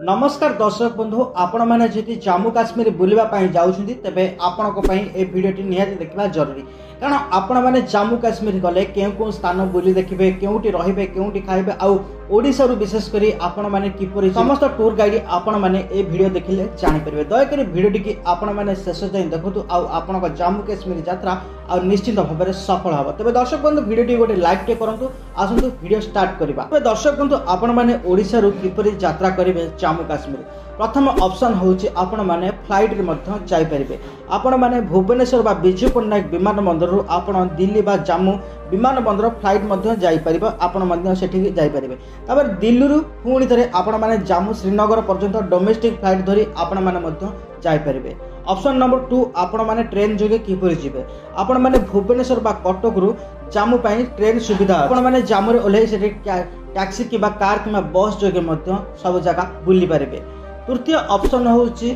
नमस्कार दर्शक बंधु आपण मैंने जी जम्मू काश्मीर बुलवाई जाऊँगी तेरे आपण भिडटी निहाती देखा जरूरी कारण आपण मैंने जम्मू काश्मीर गले क्यों स्थान बुली देखिए क्योंटी रे क्योंटी खाइबे आशार विशेषकर आपण मैंने किपर समस्त टूर गाइड आपण मैंने ये वीडियो देखिले जानीपर दयाकोरी भिडटी की आपण मैंने शेष जाए देखु आपण जम्मू काश्मीर यात्रा आ निश्चित भाव में सफल हम तेज दर्शक बंधु भिडटी गोटे लाइक टे करूँ आसतु वीडियो स्टार्ट करवा तेज दर्शक बंधु आपण मैंने ओडिशा किपर यात्रा करेंगे जम्मू काश्मीर प्रथम ऑप्शन होची आपण माने फ्लाइट रे मध्य जाई परिबे आपण माने भुवनेश्वर बा बिजू पट्टनायक विमान बंदर रु आपण दिल्ली बा जम्मू विमान बंदर फ्लाइट मध्य जाई परिबे आपण मध्य सेठी जाई परिबे तबर दिल्ली रु पुणी थरे आपण माने जम्मू श्रीनगर पर्यंत डोमेस्टिक फ्लाइट धरी आपण माने मध्य जाई परिबे ऑप्शन नंबर 2 आपण माने ट्रेन जोगे किपरि जिबे आपण माने भुवनेश्वर बा कटक रु जम्मू पई ट्रेन सुविधा आपण माने जम्मू रे ओले सेठी टैक्सी किबा कार किबा बस जोगे मध्य सब जगह बुली परिबे तृतीय ऑप्शन होची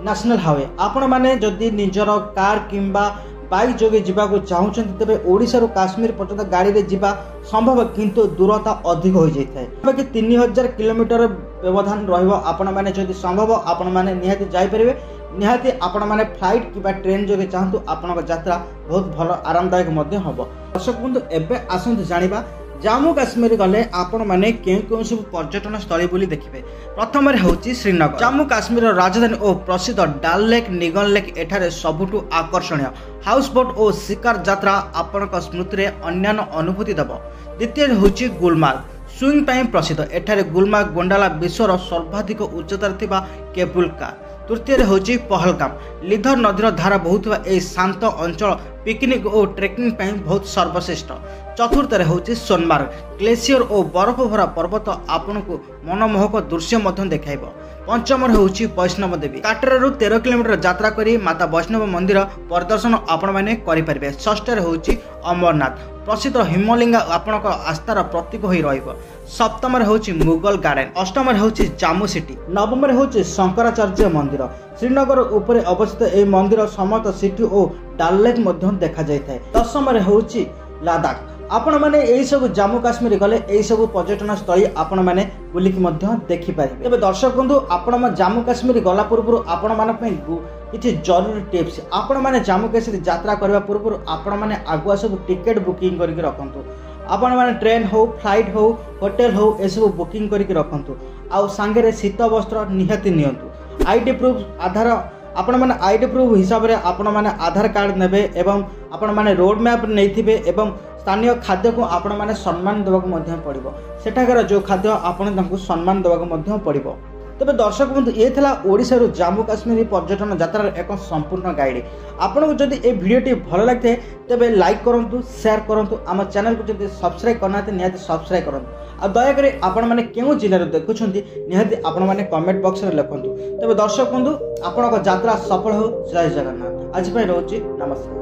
नेशनल हाईवे आपण माने जदि निजर कार किंबा बाइक जोगे जीवाको चाहूछन तबे ओडिसा रो काश्मीर पर्यंत गाड़ी रे जीवा संभव किंतु दूरता अधिक हो जाय थाए बाकी 3000 किलोमीटर व्यवधान रहइबो आपण माने जदि संभव आपण माने निहाती जाय परिबे निहाती आपण माने फ्लाइट किबा ट्रेन जोगे चाहतु आपण यात्रा बहुत भलो आरामदायक मध्ये हबो दर्शक बंधु एबे आसंत जानिबा जम्मू काश्मीर गले आपण माने केउ सब पर्यटन स्थली बोली देखिबे प्रथम रे होची श्रीनगर जम्मू काश्मीर राजधानी और प्रसिद्ध डाल लेक निगल लेक एठारे सबुठु आकर्षणीय हाउस बोट और शिकार यात्रा आपनक स्मृति रे अन्यान्य अनुभूति दबो द्वितीय होची गुलमार्ग स्विंग टाइम प्रसिद्ध एठारे गुलमार्ग गोंडाला विश्वर सर्वाधिक उच्चतार थिबा केबल कार तृतीय होची पहलगाम लिधर नदीर धारा बहुतवा ए शांत अंचल पिकनिक और ट्रेकिंग ପାଇଁ बहुत सर्वश्रेष्ठ चतुर्थ होची सोनमार्ग ग्लेशियर और बरफ भरा पर्वत आपनको मनमोहक दृश्य मध्य देखाइबो पंचम होची वैष्णव देवी काटरारू 13 किलोमीटर यात्रा करी माता वैष्णव मंदिर परिदर्शन आपण माने करि परिबे षष्ठ होची अमरनाथ प्रसिद्ध हिमलिंगा आपनक आस्थार प्रतीक होई रहिबो सप्तम होची मुगल गार्डन अष्टम होची जम्मू सिटी नवम होची शंकराचार्य मंदिर श्रीनगर उपरे अवस्थित ए मंदिर समस्त सिटी और डाल लेक मध्य देखा जाय थाए दशम होची लद्दाख आपण माने एई सब जम्मू काश्मीर गले एई सब पर्यटन स्थली आपण माने बुलिकी मध्य देखि पारिबे एबे दर्शक बंधु आपण जम्मू काश्मीर गला पूर्व आपण माने किछि जरूरी टिप्स आपण माने जम्मू काश्मीर यात्रा करबा पूर्व आपण माने आगुआ सब टिकट बुकिंग करके रखंतु आपण माने ट्रेन हो फ्लाइट हो होटल हो ए सब बुकिंग करके रखंतु आ संगे रे शीत वस्त्र निहाती नियंतु आईडी प्रूफ आधार आपण माने आईडी प्रूफ हिसाब रे आपण माने आधार कार्ड नेबे एवं आपण माने रोड मैप नैथिबे एवं स्थानीय खाद्य को आपण माने सम्मान देबाक मध्य पड़िबो सेठाकर जो खाद्य आपण तांको सम्मान देबाक मध्य पड़िबो तबे दर्शक बंधु ये थिला ओडिसा रो जम्मू काश्मीर पर्यटन यात्रा एक संपूर्ण गाइड आपनको जदि ए वीडियोटी भलो लागथे तबे लाइक करंतु शेयर करंतु आम चैनल को जदि सब्सक्राइब करना ते निहाती सब्सक्राइब करंतु आ दया करे आपण माने केउ जिल्ला रो देखुछंती निहाती आपण माने कमेंट बॉक्स रे लिखंतु तबे दर्शक बंधु आपनको यात्रा सफल हो जय जगन्नाथ आज पय रहउची नमस्कार।